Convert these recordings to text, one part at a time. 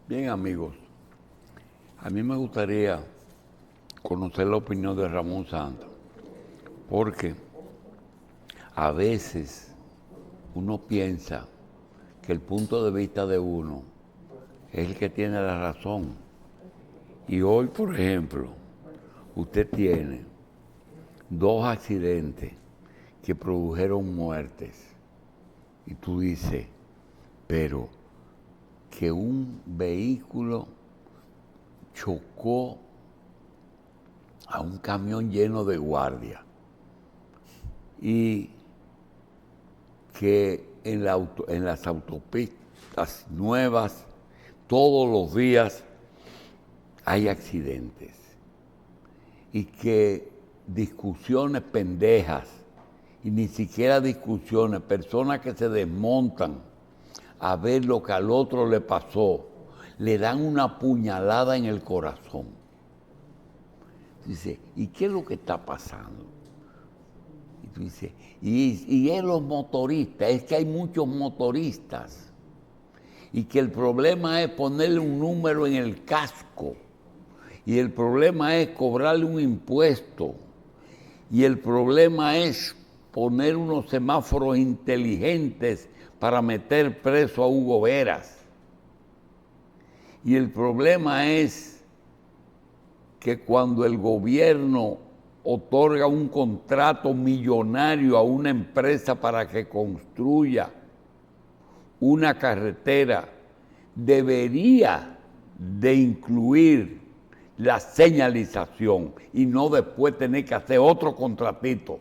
Bien, amigos, a mí me gustaría conocer la opinión de Ramón Santos, porque a veces uno piensa que el punto de vista de uno es el que tiene la razón. Y hoy, por ejemplo, usted tiene dos accidentes que produjeron muertes. Y tú dices, pero que un vehículo chocó a un camión lleno de guardia y que en las autopistas nuevas todos los días hay accidentes y que discusiones pendejas y ni siquiera discusiones, personas que se desmontan a ver lo que al otro le pasó, le dan una puñalada en el corazón. Dice, ¿y qué es lo que está pasando? Y tú dices, y es los motoristas, es que hay muchos motoristas. Y que el problema es ponerle un número en el casco. Y el problema es cobrarle un impuesto. Y el problema es poner unos semáforos inteligentes para meter preso a Hugo Veras. Y el problema es que cuando el gobierno otorga un contrato millonario a una empresa para que construya una carretera, debería de incluir la señalización y no después tener que hacer otro contratito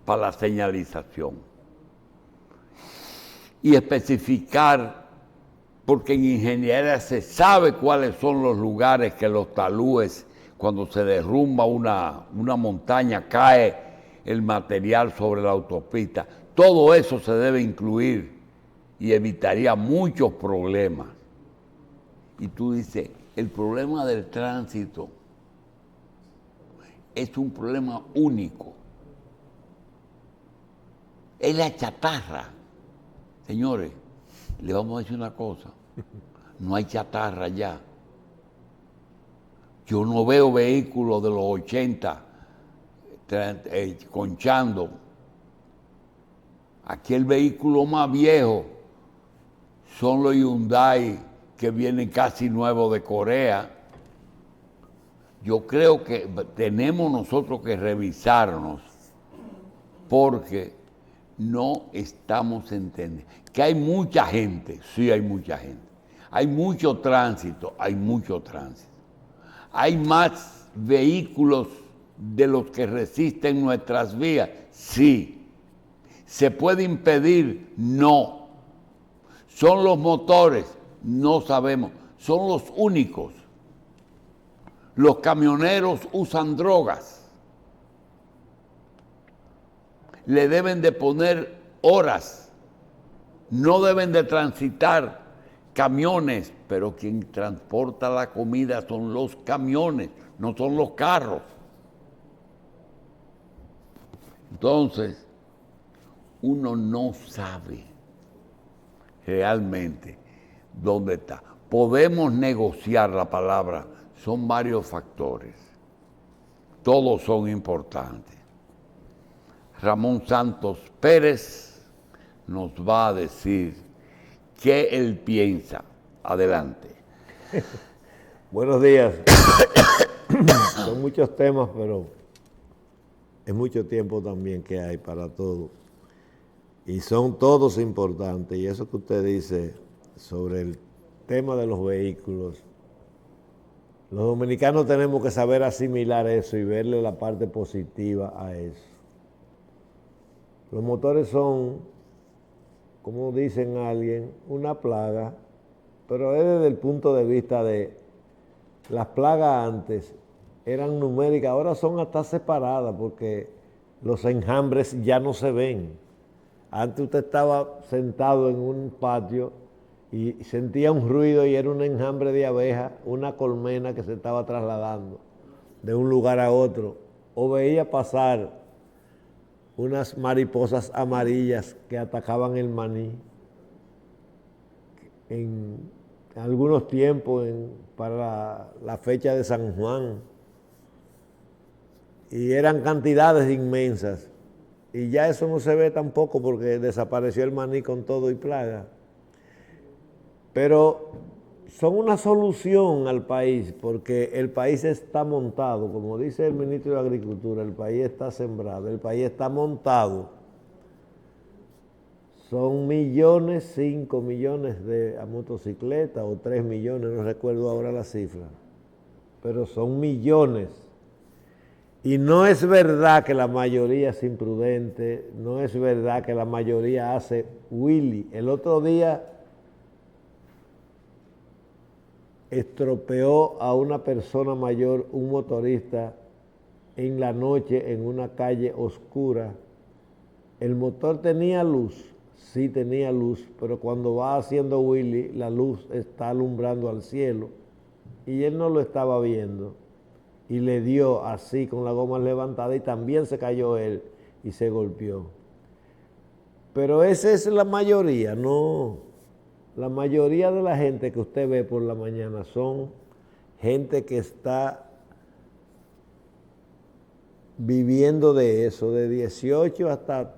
para la señalización. Y especificar, porque en ingeniería se sabe cuáles son los lugares que los talúes, cuando se derrumba una montaña, cae el material sobre la autopista. Todo eso se debe incluir y evitaría muchos problemas. Y tú dices, el problema del tránsito es un problema único. Es la chatarra. Señores, le vamos a decir una cosa, no hay chatarra ya. Yo no veo vehículos de los 80 conchando. Aquí el vehículo más viejo son los Hyundai que vienen casi nuevos de Corea. Yo creo que tenemos nosotros que revisarnos porque no estamos entendiendo. Que hay mucha gente, sí hay mucha gente. Hay mucho tránsito, hay mucho tránsito. ¿Hay más vehículos de los que resisten nuestras vías? Sí. ¿Se puede impedir? No. ¿Son los motores? No sabemos. Son los únicos. Los camioneros usan drogas. Le deben de poner horas. No deben de transitar camiones, pero quien transporta la comida son los camiones, no son los carros. Entonces, uno no sabe realmente dónde está. Podemos negociar la palabra, son varios factores. Todos son importantes. Ramón Santos Pérez nos va a decir qué él piensa. Adelante. Buenos días. Son muchos temas, pero es mucho tiempo también que hay para todo. Y son todos importantes. Y eso que usted dice sobre el tema de los vehículos, los dominicanos tenemos que saber asimilar eso y verle la parte positiva a eso. Los motores son, como dicen alguien, una plaga, pero es desde el punto de vista de las plagas antes eran numéricas, ahora son hasta separadas porque los enjambres ya no se ven. Antes usted estaba sentado en un patio y sentía un ruido y era un enjambre de abejas, una colmena que se estaba trasladando de un lugar a otro, o veía pasar unas mariposas amarillas que atacaban el maní algunos tiempos para la fecha de San Juan, y eran cantidades inmensas, y ya eso no se ve tampoco porque desapareció el maní con todo y plaga. Pero son una solución al país, porque el país está montado, como dice el ministro de Agricultura, el país está sembrado, el país está montado. Son millones, 5 millones de motocicletas o 3 millones, no recuerdo ahora la cifra, pero son millones. Y no es verdad que la mayoría es imprudente, no es verdad que la mayoría hace Willy. El otro día estropeó a una persona mayor, un motorista, en la noche en una calle oscura. El motor tenía luz, sí tenía luz, pero cuando va haciendo Willy, la luz está alumbrando al cielo y él no lo estaba viendo. Y le dio así con la goma levantada y también se cayó él y se golpeó. Pero esa es la mayoría, no. La mayoría de la gente que usted ve por la mañana son gente que está viviendo de eso, de 18 hasta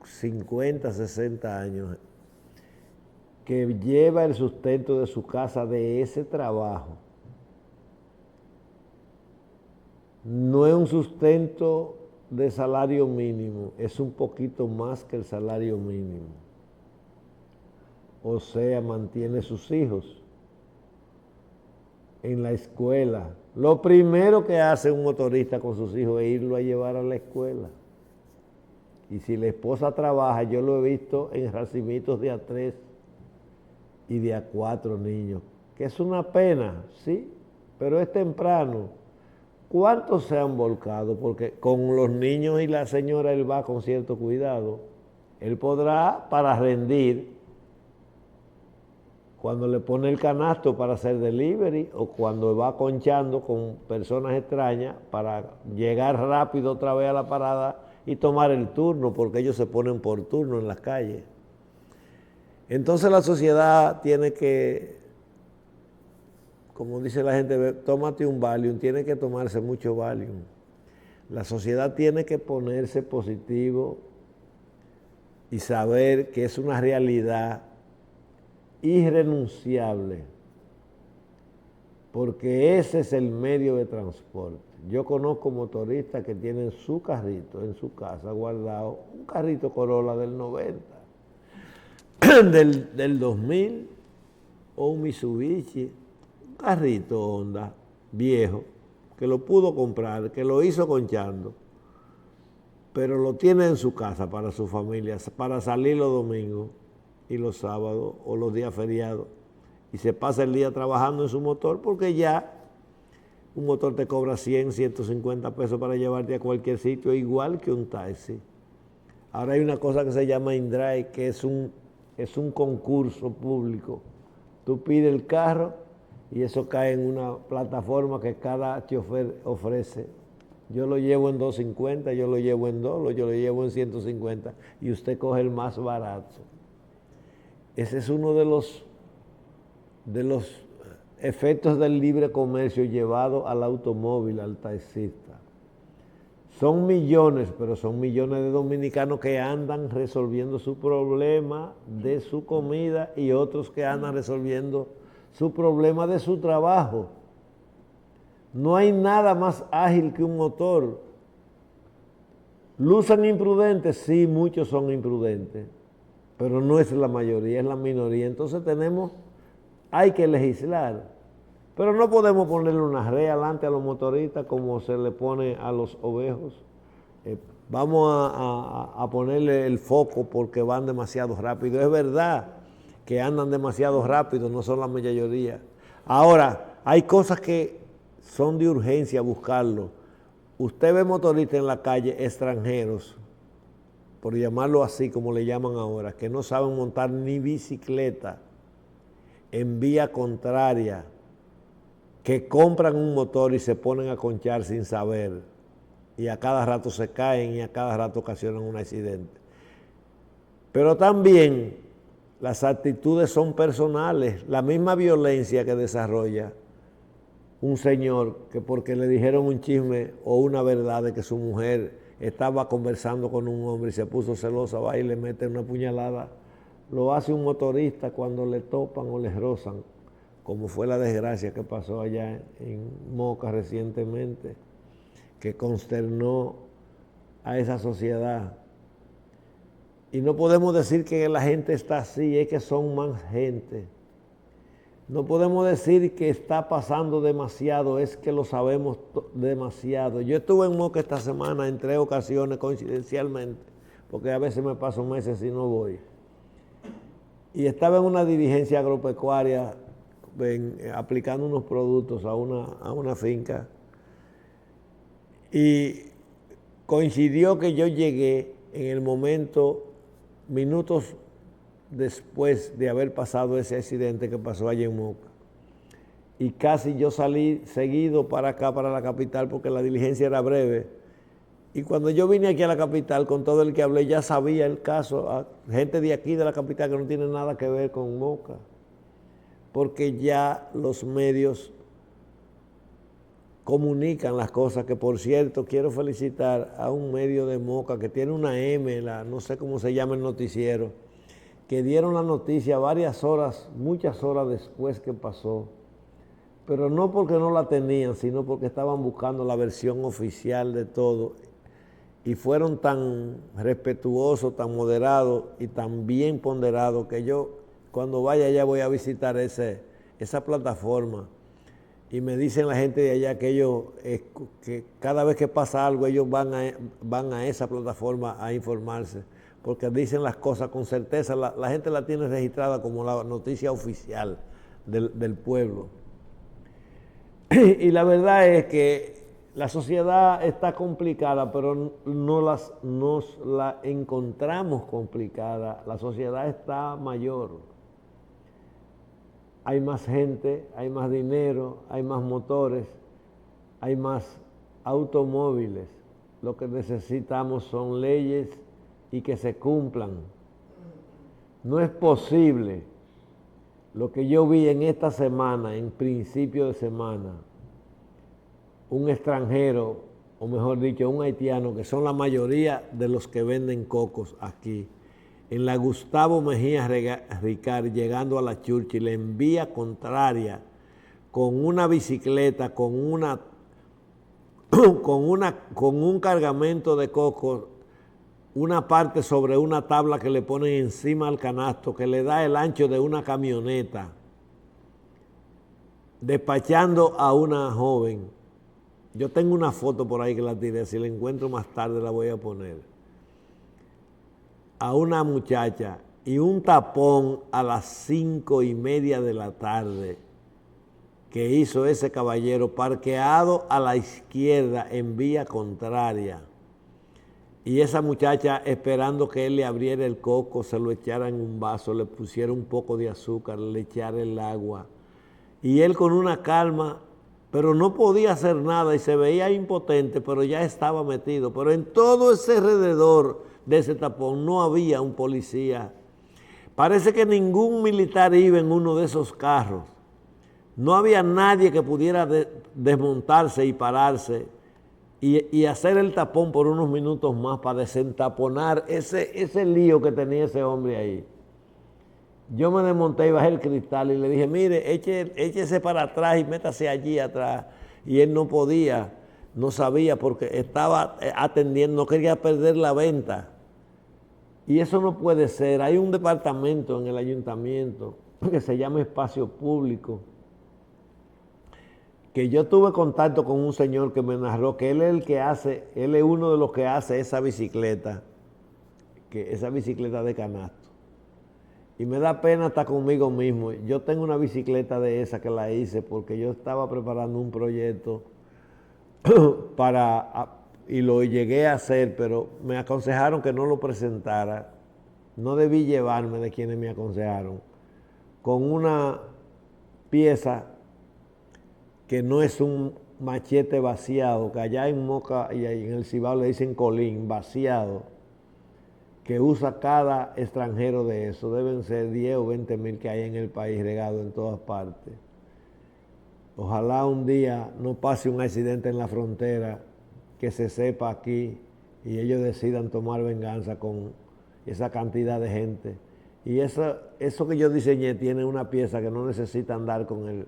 50, 60 años, que lleva el sustento de su casa de ese trabajo. No es un sustento de salario mínimo, es un poquito más que el salario mínimo. O sea, mantiene sus hijos en la escuela. Lo primero que hace un motorista con sus hijos es irlo a llevar a la escuela. Y si la esposa trabaja, yo lo he visto en racimitos de A3 y de A4 niños, que es una pena, sí, pero es temprano. ¿Cuántos se han volcado? Porque con los niños y la señora él va con cierto cuidado. Él podrá, para rendir, cuando le pone el canasto para hacer delivery o cuando va conchando con personas extrañas para llegar rápido otra vez a la parada y tomar el turno, porque ellos se ponen por turno en las calles. Entonces la sociedad tiene que, como dice la gente, tómate un Valium, tiene que tomarse mucho Valium. La sociedad tiene que ponerse positivo y saber que es una realidad irrenunciable, porque ese es el medio de transporte. Yo conozco motoristas que tienen su carrito en su casa guardado, un carrito Corolla del 90, del 2000, o un Mitsubishi, un carrito Honda viejo, que lo pudo comprar, que lo hizo conchando, pero lo tiene en su casa para su familia, para salir los domingos y los sábados o los días feriados, y se pasa el día trabajando en su motor, porque ya un motor te cobra 100, 150 pesos para llevarte a cualquier sitio, igual que un taxi. Ahora hay una cosa que se llama InDrive, que es un concurso público. Tú pides el carro y eso cae en una plataforma que cada chofer ofrece. Yo lo llevo en 250, yo lo llevo en 2, yo lo llevo en 150 y usted coge el más barato. Ese es uno de los efectos del libre comercio llevado al automóvil, al taxista. Son millones, pero son millones de dominicanos que andan resolviendo su problema de su comida y otros que andan resolviendo su problema de su trabajo. No hay nada más ágil que un motor. ¿Lucen imprudentes? Sí, muchos son imprudentes, pero no es la mayoría, es la minoría. Entonces hay que legislar, pero no podemos ponerle una red adelante a los motoristas como se le pone a los ovejos. Vamos a ponerle el foco porque van demasiado rápido. Es verdad que andan demasiado rápido, no son la mayoría. Ahora, hay cosas que son de urgencia buscarlo. Usted ve motoristas en la calle extranjeros, por llamarlo así como le llaman ahora, que no saben montar ni bicicleta en vía contraria, que compran un motor y se ponen a conchar sin saber, y a cada rato se caen y a cada rato ocasionan un accidente. Pero también las actitudes son personales. La misma violencia que desarrolla un señor que porque le dijeron un chisme o una verdad de que su mujer estaba conversando con un hombre y se puso celosa, va y le mete una puñalada, lo hace un motorista cuando le topan o le rozan, como fue la desgracia que pasó allá en Moca recientemente, que consternó a esa sociedad. Y no podemos decir que la gente está así, es que son más gente. No podemos decir que está pasando demasiado, es que lo sabemos demasiado. Yo estuve en Moca esta semana en 3 ocasiones coincidencialmente, porque a veces me paso meses y no voy. Y estaba en una diligencia agropecuaria aplicando unos productos a una finca. Y coincidió que yo llegué en el momento, minutos después de haber pasado ese accidente que pasó allá en Moca. Y casi yo salí seguido para acá, para la capital, porque la diligencia era breve. Y cuando yo vine aquí a la capital, con todo el que hablé, ya sabía el caso. Gente de aquí, de la capital, que no tiene nada que ver con Moca. Porque ya los medios comunican las cosas, que por cierto, quiero felicitar a un medio de Moca que tiene una M, no sé cómo se llama el noticiero, que dieron la noticia varias horas, muchas horas después que pasó, pero no porque no la tenían, sino porque estaban buscando la versión oficial de todo, y fueron tan respetuosos, tan moderados y tan bien ponderados que yo, cuando vaya allá, voy a visitar esa plataforma, y me dicen la gente de allá que ellos, que cada vez que pasa algo, ellos van a esa plataforma a informarse, porque dicen las cosas con certeza, la gente la tiene registrada como la noticia oficial del pueblo. Y la verdad es que la sociedad está complicada, pero nos la encontramos complicada. La sociedad está mayor. Hay más gente, hay más dinero, hay más motores, hay más automóviles. Lo que necesitamos son leyes y que se cumplan. No es posible lo que yo vi en esta semana, en principio de semana, un extranjero, o mejor dicho, un haitiano, que son la mayoría de los que venden cocos aquí, en la Gustavo Mejía Ricard, llegando a la Churchill, en vía contraria, con una bicicleta, con un cargamento de cocos, una parte sobre una tabla que le ponen encima al canasto, que le da el ancho de una camioneta, despachando a una joven. Yo tengo una foto por ahí que la tiré, si la encuentro más tarde la voy a poner. A una muchacha y un tapón a las 5:30 de la tarde que hizo ese caballero parqueado a la izquierda en vía contraria. Y esa muchacha esperando que él le abriera el coco, se lo echara en un vaso, le pusiera un poco de azúcar, le echara el agua. Y él con una calma, pero no podía hacer nada y se veía impotente, pero ya estaba metido. Pero en todo ese alrededor de ese tapón no había un policía. Parece que ningún militar iba en uno de esos carros. No había nadie que pudiera desmontarse y pararse y hacer el tapón por unos minutos más para desentaponar ese lío que tenía ese hombre ahí. Yo me desmonté y bajé el cristal y le dije, mire, échese para atrás y métase allí atrás. Y él no podía, no sabía porque estaba atendiendo, no quería perder la venta. Y eso no puede ser. Hay un departamento en el ayuntamiento que se llama Espacio Público, que yo tuve contacto con un señor que me narró que él es uno de los que hace esa bicicleta de canasto. Y me da pena estar conmigo mismo. Yo tengo una bicicleta de esa que la hice porque yo estaba preparando un proyecto y lo llegué a hacer, pero me aconsejaron que no lo presentara. No debí llevarme de quienes me aconsejaron. Con una pieza que no es un machete vaciado, que allá en Moca y en el Cibao le dicen colín, vaciado, que usa cada extranjero de eso. Deben ser 10 o 20 mil que hay en el país regados en todas partes. Ojalá un día no pase un accidente en la frontera que se sepa aquí y ellos decidan tomar venganza con esa cantidad de gente. Y eso que yo diseñé tiene una pieza que no necesita andar con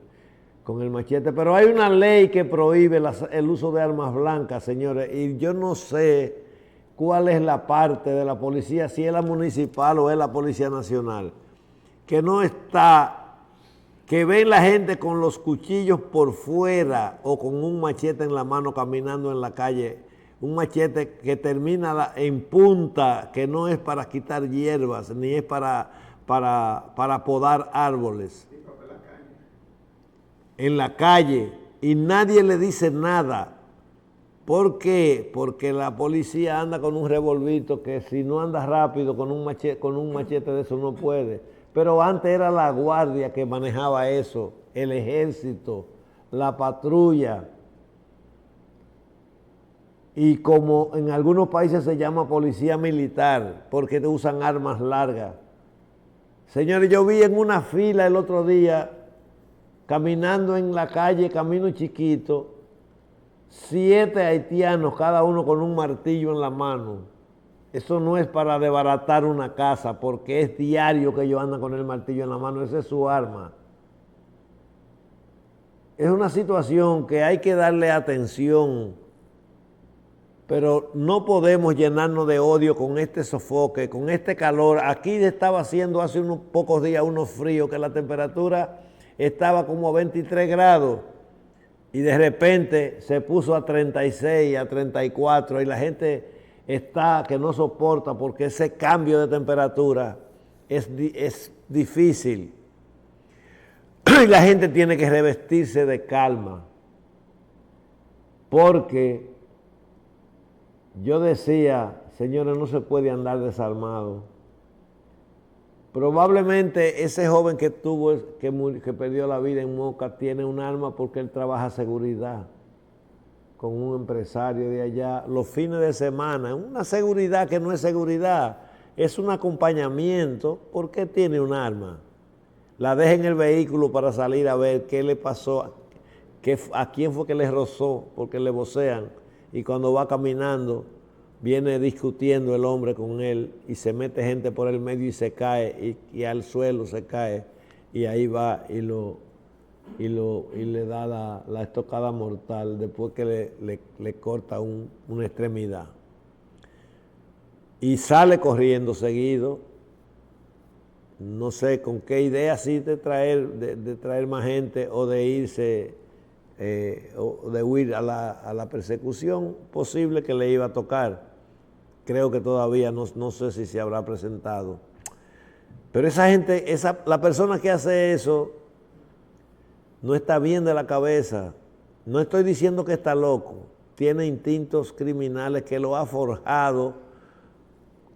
el machete. Pero hay una ley que prohíbe el uso de armas blancas, señores, y yo no sé cuál es la parte de la policía, si es la municipal o es la Policía Nacional, que no está, que ven la gente con los cuchillos por fuera o con un machete en la mano caminando en la calle, un machete que termina en punta, que no es para quitar hierbas, ni es para podar árboles. En la calle, y nadie le dice nada. ¿Por qué? Porque la policía anda con un revolvito que si no anda rápido con un machete de eso no puede. Pero antes era la guardia que manejaba eso, el ejército, la patrulla. Y como en algunos países se llama policía militar, porque usan armas largas. Señores, yo vi en una fila el otro día, caminando en la calle, camino chiquito, 7 haitianos, cada uno con un martillo en la mano. Eso no es para desbaratar una casa, porque es diario que ellos andan con el martillo en la mano, esa es su arma. Es una situación que hay que darle atención, pero no podemos llenarnos de odio con este sofoque, con este calor. Aquí estaba haciendo hace unos pocos días unos fríos, que la temperatura estaba como a 23 grados y de repente se puso a 36, a 34 y la gente está que no soporta porque ese cambio de temperatura es difícil. Y la gente tiene que revestirse de calma, porque yo decía, señores, no se puede andar desarmado. Probablemente ese joven que perdió la vida en Moca tiene un arma porque él trabaja seguridad con un empresario de allá los fines de semana. Una seguridad que no es seguridad, es un acompañamiento. ¿Por qué tiene un arma? La deja en el vehículo para salir a ver qué le pasó, a quién fue que le rozó, porque le vocean. Y cuando va caminando, viene discutiendo el hombre con él y se mete gente por el medio y se cae y al suelo se cae y ahí va y le da la estocada mortal después que le corta una extremidad. Y sale corriendo seguido, no sé con qué idea así de traer más gente o de irse o de huir a la persecución posible que le iba a tocar. Creo que todavía no sé si se habrá presentado. Pero esa gente, la persona que hace eso no está bien de la cabeza. No estoy diciendo que está loco. Tiene instintos criminales que lo ha forjado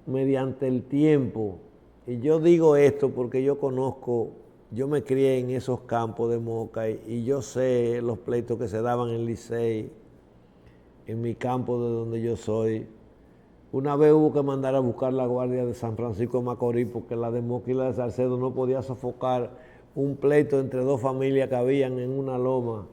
mediante el tiempo. Y yo digo esto porque yo me crié en esos campos de Moca y yo sé los pleitos que se daban en Licey, en mi campo de donde yo soy. Una vez hubo que mandar a buscar la guardia de San Francisco de Macorís porque la de Moca y la de Salcedo no podía sofocar un pleito entre dos familias que habían en una loma.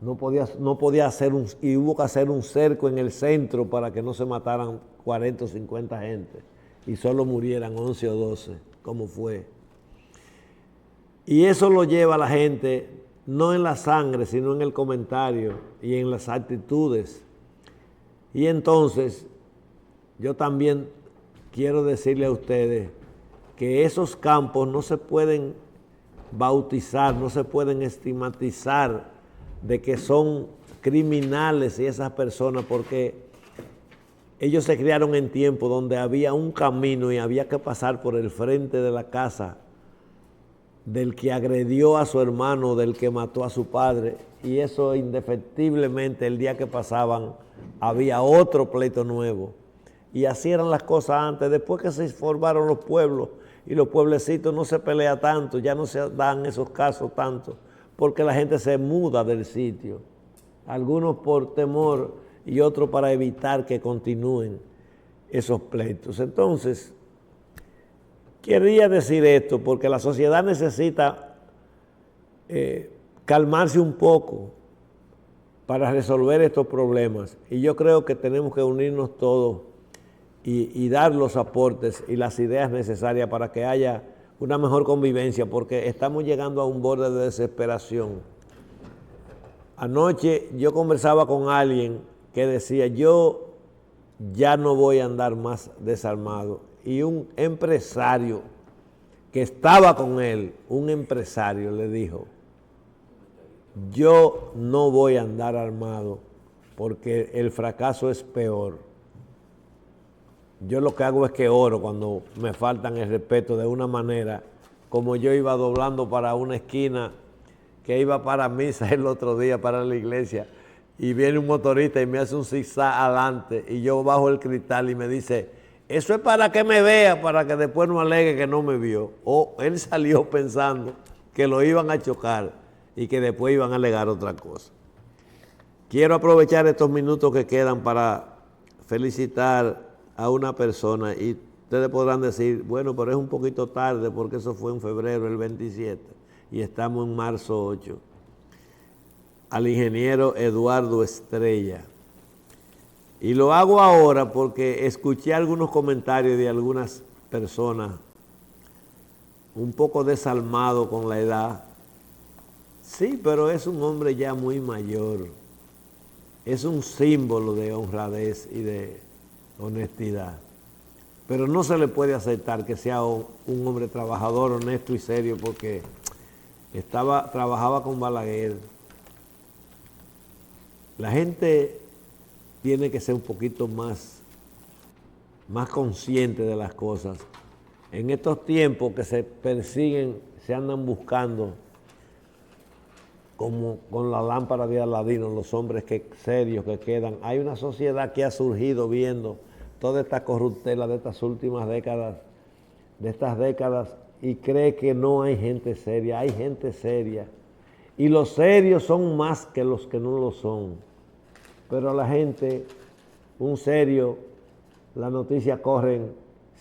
No podía hacer y hubo que hacer un cerco en el centro para que no se mataran 40 o 50 gente y solo murieran 11 o 12, como fue. Y eso lo lleva a la gente, no en la sangre, sino en el comentario y en las actitudes. Y entonces, yo también quiero decirle a ustedes que esos campos no se pueden bautizar, no se pueden estigmatizar de que son criminales y esas personas, porque ellos se criaron en tiempos donde había un camino y había que pasar por el frente de la casa del que agredió a su hermano, del que mató a su padre, y eso indefectiblemente el día que pasaban había otro pleito nuevo. Y así eran las cosas antes. Después que se formaron los pueblos y los pueblecitos no se pelea tanto, ya no se dan esos casos tanto, porque la gente se muda del sitio, algunos por temor y otros para evitar que continúen. esos pleitos. Entonces, quería decir esto porque la sociedad necesita calmarse un poco para resolver estos problemas. Y yo creo que tenemos que unirnos todos y dar los aportes y las ideas necesarias para que haya una mejor convivencia, porque estamos llegando a un borde de desesperación. Anoche yo conversaba con alguien que decía, yo ya no voy a andar más desarmado. Y un empresario que estaba con él, un empresario le dijo, yo no voy a andar armado porque el fracaso es peor. Yo lo que hago es que oro cuando me faltan el respeto de una manera, como yo iba doblando para una esquina, que iba para misa el otro día, para la iglesia, y viene un motorista y me hace un zigzag adelante, y yo bajo el cristal y me dice, eso es para que me vea, para que después no alegue que no me vio. O él salió pensando que lo iban a chocar y que después iban a alegar otra cosa. Quiero aprovechar estos minutos que quedan para felicitar a una persona, y ustedes podrán decir, bueno, pero es un poquito tarde porque eso fue en febrero, el 27, y estamos en marzo 8. Al ingeniero Eduardo Estrella. Y lo hago ahora porque escuché algunos comentarios de algunas personas un poco desalmados con la edad. Sí, pero es un hombre ya muy mayor. Es un símbolo de honradez y de honestidad. Pero no se le puede aceptar que sea un hombre trabajador, honesto y serio, porque trabajaba con Balaguer. La gente tiene que ser un poquito más consciente de las cosas. En estos tiempos que se persiguen, se andan buscando como con la lámpara de Aladino, los hombres serios que quedan. Hay una sociedad que ha surgido viendo toda esta corruptela de estas últimas décadas, y cree que no hay gente seria. Hay gente seria. Y los serios son más que los que no lo son. Pero a la gente, un serio, las noticias corren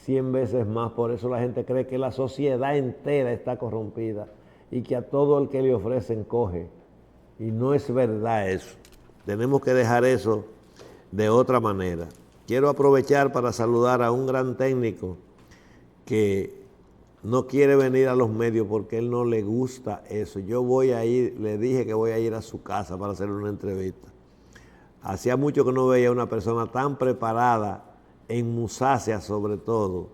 100 veces más. Por eso la gente cree que la sociedad entera está corrompida y que a todo el que le ofrecen coge. Y no es verdad eso. Tenemos que dejar eso de otra manera. Quiero aprovechar para saludar a un gran técnico que no quiere venir a los medios porque él no le gusta eso. Yo voy a ir, le dije que voy a ir a su casa para hacerle una entrevista. Hacía mucho que no veía una persona tan preparada en Musacia, sobre todo,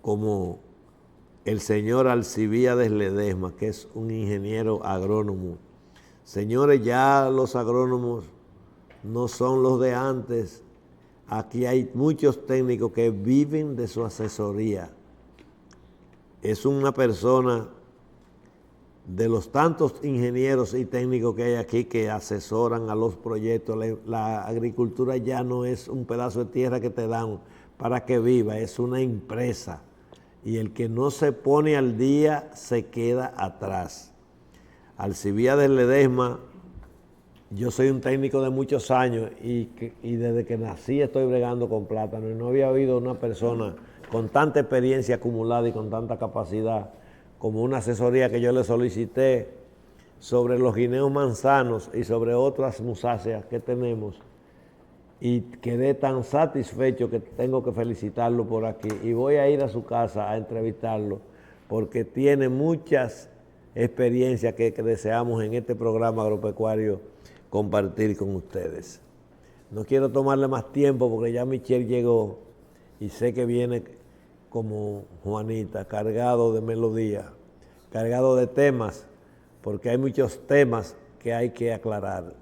como el señor Alcibíades Ledesma, que es un ingeniero agrónomo. Señores, ya los agrónomos no son los de antes. Aquí hay muchos técnicos que viven de su asesoría. Es una persona de los tantos ingenieros y técnicos que hay aquí que asesoran a los proyectos. La agricultura ya no es un pedazo de tierra que te dan para que viva, es una empresa. Y el que no se pone al día se queda atrás. Alcibíades Ledesma, yo soy un técnico de muchos años y desde que nací estoy bregando con plátano y no había oído una persona con tanta experiencia acumulada y con tanta capacidad como una asesoría que yo le solicité sobre los guineos manzanos y sobre otras musáceas que tenemos, y quedé tan satisfecho que tengo que felicitarlo por aquí y voy a ir a su casa a entrevistarlo porque tiene muchas experiencias que deseamos en este programa agropecuario compartir con ustedes. No quiero tomarle más tiempo porque ya Michelle llegó y sé que viene como Juanita, cargado de melodía, cargado de temas, porque hay muchos temas que hay que aclarar.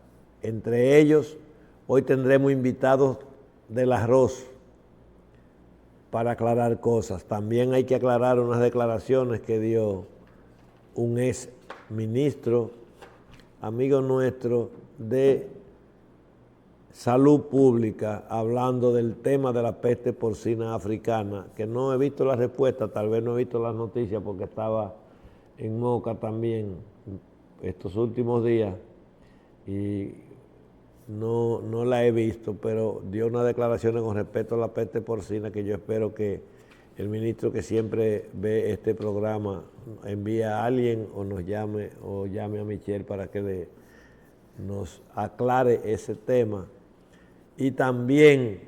Entre ellos, hoy tendremos invitados del arroz para aclarar cosas. También hay que aclarar unas declaraciones que dio un ex ministro, amigo nuestro, de Salud Pública, hablando del tema de la peste porcina africana, que no he visto la respuesta, tal vez no he visto las noticias porque estaba en Moca también estos últimos días, y no la he visto, pero dio unas declaraciones con respecto a la peste porcina que yo espero que el ministro que siempre ve este programa envíe a alguien o nos llame o llame a Michelle para que nos aclare ese tema. Y también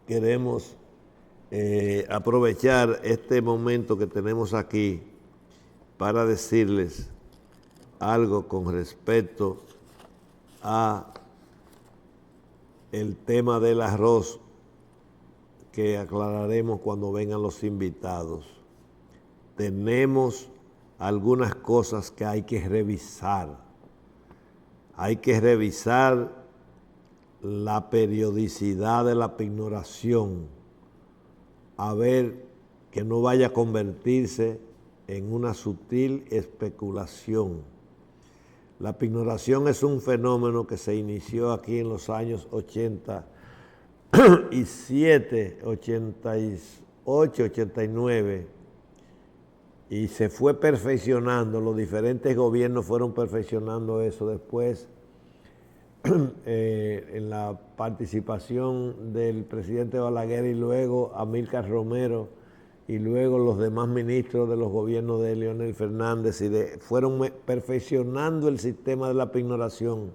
queremos aprovechar este momento que tenemos aquí para decirles algo con respecto a el tema del arroz que aclararemos cuando vengan los invitados. Tenemos algunas cosas que hay que revisar. Hay que revisar la periodicidad de la pignoración, a ver que no vaya a convertirse en una sutil especulación. La pignoración es un fenómeno que se inició aquí en los años 87, 88, 89 y se fue perfeccionando, los diferentes gobiernos fueron perfeccionando eso después. En la participación del presidente Balaguer y luego Amílcar Romero y luego los demás ministros de los gobiernos de Leonel Fernández fueron perfeccionando el sistema de la pignoración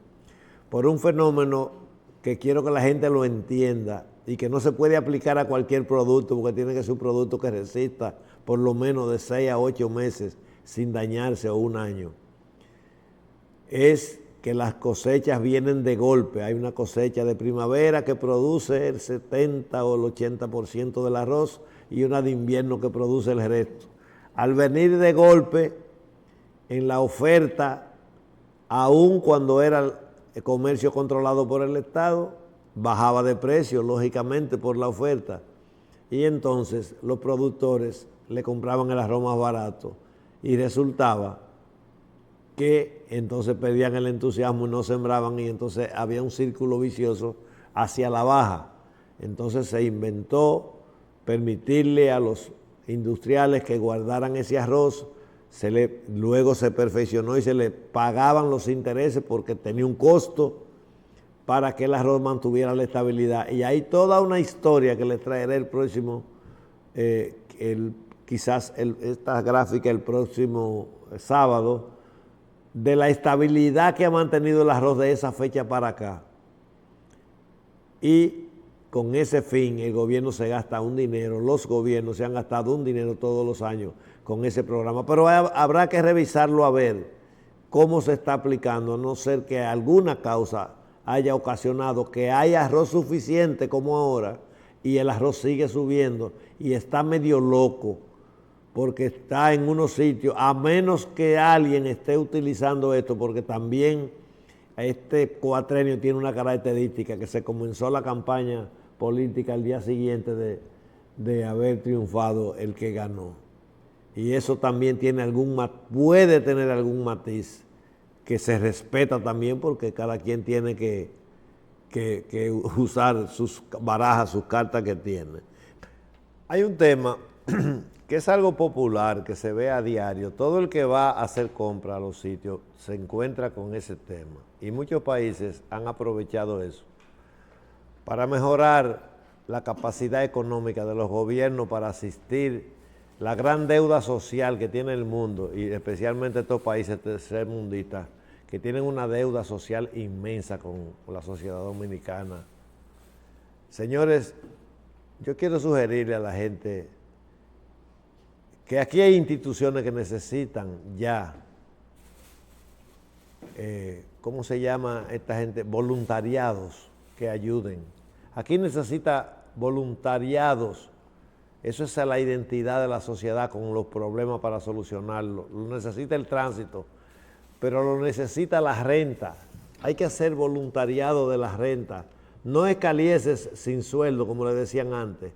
por un fenómeno que quiero que la gente lo entienda y que no se puede aplicar a cualquier producto porque tiene que ser un producto que resista por lo menos de 6 a 8 meses sin dañarse o un año. Es que las cosechas vienen de golpe. Hay una cosecha de primavera que produce el 70 o el 80% del arroz y una de invierno que produce el resto. Al venir de golpe, en la oferta, aun cuando era el comercio controlado por el Estado, bajaba de precio, lógicamente, por la oferta. Y entonces los productores le compraban el arroz más barato y resultaba que entonces perdían el entusiasmo y no sembraban y entonces había un círculo vicioso hacia la baja. Entonces se inventó permitirle a los industriales que guardaran ese arroz, luego se perfeccionó y se le pagaban los intereses porque tenía un costo para que el arroz mantuviera la estabilidad. Y hay toda una historia que les traeré el próximo, esta gráfica el próximo sábado, de la estabilidad que ha mantenido el arroz de esa fecha para acá. Y con ese fin el gobierno se gasta un dinero, los gobiernos se han gastado un dinero todos los años con ese programa, pero habrá que revisarlo a ver cómo se está aplicando, a no ser que alguna causa haya ocasionado que haya arroz suficiente como ahora y el arroz sigue subiendo y está medio loco porque está en unos sitios, a menos que alguien esté utilizando esto, porque también este cuatrenio tiene una característica, que se comenzó la campaña política al día siguiente de haber triunfado el que ganó. Y eso también puede tener algún matiz que se respeta también porque cada quien tiene que usar sus barajas, sus cartas que tiene. Hay un tema que es algo popular, que se ve a diario. Todo el que va a hacer compra a los sitios se encuentra con ese tema. Y muchos países han aprovechado eso para mejorar la capacidad económica de los gobiernos para asistir la gran deuda social que tiene el mundo, y especialmente estos países tercermundistas, que tienen una deuda social inmensa con la sociedad dominicana. Señores, yo quiero sugerirle a la gente que aquí hay instituciones que necesitan ya, ¿cómo se llama esta gente? Voluntariados que ayuden. Aquí necesita voluntariados. Eso es la identidad de la sociedad con los problemas para solucionarlo. Lo necesita el tránsito, pero lo necesita la renta. Hay que hacer voluntariado de la renta. No escalieses sin sueldo, como le decían antes.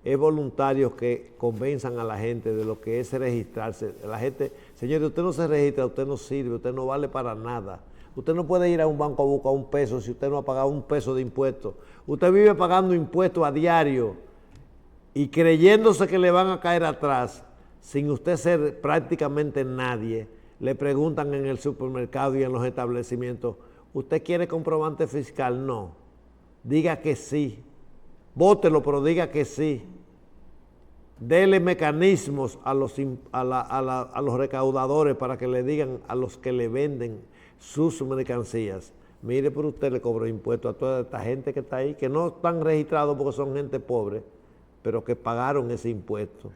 Es voluntarios que convenzan a la gente de lo que es registrarse. La gente, señores, usted no se registra, usted no sirve, usted no vale para nada. Usted no puede ir a un banco a buscar un peso si usted no ha pagado un peso de impuestos. Usted vive pagando impuestos a diario y creyéndose que le van a caer atrás, sin usted ser prácticamente nadie. Le preguntan en el supermercado y en los establecimientos, ¿Usted quiere comprobante fiscal? No. Diga que sí. Vótelo, pero diga que sí. Dele mecanismos a los recaudadores para que le digan a los que le venden sus mercancías: mire, por usted le cobró impuestos a toda esta gente que está ahí, que no están registrados porque son gente pobre, pero que pagaron ese impuesto.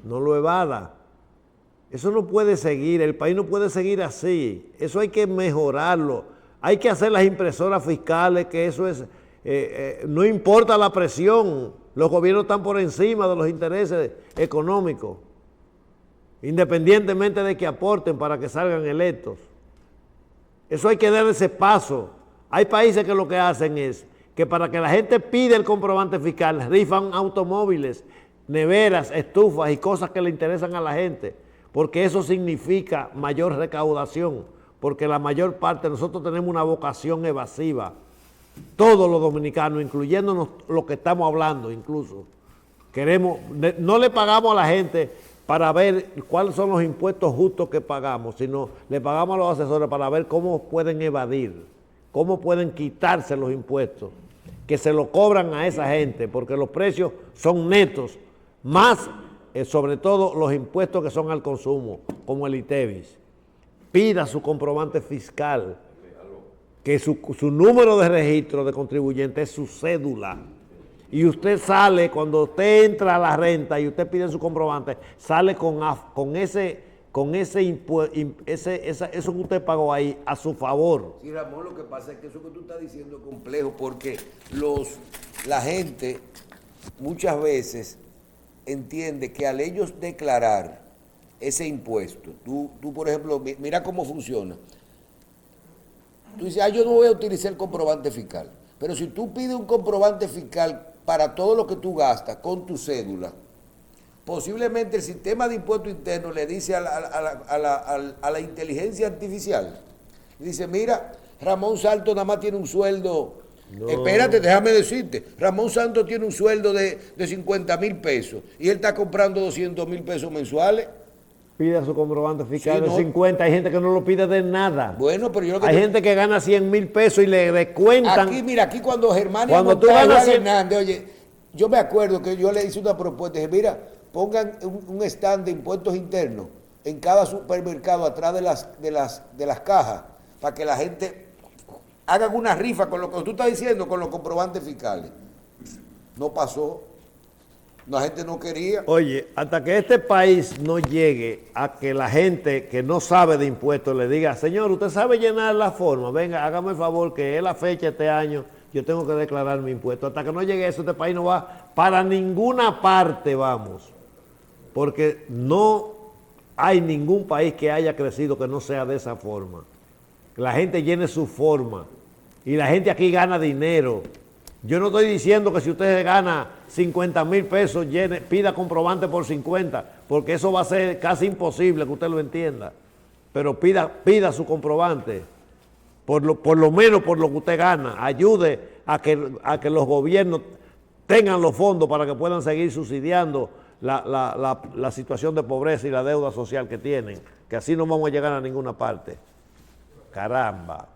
No lo evada. Eso no puede seguir, el país no puede seguir así. Eso hay que mejorarlo. Hay que hacer las impresoras fiscales, que eso es, no importa la presión, los gobiernos están por encima de los intereses económicos, independientemente de que aporten para que salgan electos. Eso hay que dar ese paso. Hay países que lo que hacen es que para que la gente pida el comprobante fiscal, rifan automóviles, neveras, estufas y cosas que le interesan a la gente, porque eso significa mayor recaudación, porque la mayor parte de nosotros tenemos una vocación evasiva. Todos los dominicanos, incluyéndonos los que estamos hablando incluso, no le pagamos a la gente para ver cuáles son los impuestos justos que pagamos, sino le pagamos a los asesores para ver cómo pueden evadir, cómo pueden quitarse los impuestos, que se lo cobran a esa gente, porque los precios son netos, más sobre todo los impuestos que son al consumo, como el ITEVIS. Pida su comprobante fiscal, que su número de registro de contribuyente es su cédula. Y usted sale, cuando usted entra a la renta y usted pide su comprobante, sale con eso que usted pagó ahí a su favor. Sí, Ramón, lo que pasa es que eso que tú estás diciendo es complejo, porque la gente muchas veces entiende que al ellos declarar ese impuesto, tú por ejemplo, mira cómo funciona. Tú dices, yo no voy a utilizar el comprobante fiscal, pero si tú pides un comprobante fiscal para todo lo que tú gastas con tu cédula, posiblemente el sistema de impuesto interno le dice a la inteligencia artificial, le dice, mira, Ramón Santos nada más tiene un sueldo, espérate, déjame decirte, Ramón Santos tiene un sueldo de 50,000 pesos y él está comprando 200,000 pesos mensuales. Pida su comprobante fiscal de 50, hay gente que no lo pide de nada. Bueno, pero yo lo que hay gente que gana 100,000 pesos y le descuentan. Aquí, mira, aquí cuando Germán Hernández, oye, yo me acuerdo que yo le hice una propuesta, dije, mira, pongan un stand de impuestos internos en cada supermercado atrás de las cajas, para que la gente haga una rifa con lo que tú estás diciendo, con los comprobantes fiscales. No pasó. La gente no quería. Oye, hasta que este país no llegue a que la gente que no sabe de impuestos le diga, señor, usted sabe llenar la forma, venga, hágame el favor que es la fecha este año, yo tengo que declarar mi impuesto. Hasta que no llegue eso, este país no va para ninguna parte, vamos. Porque no hay ningún país que haya crecido que no sea de esa forma. Que la gente llene su forma. Y la gente aquí gana dinero. Yo no estoy diciendo que si usted gana 50,000 pesos, pida comprobante por 50, porque eso va a ser casi imposible que usted lo entienda. Pero pida su comprobante, por lo menos por lo que usted gana. Ayude a que los gobiernos tengan los fondos para que puedan seguir subsidiando la situación de pobreza y la deuda social que tienen, que así no vamos a llegar a ninguna parte. Caramba.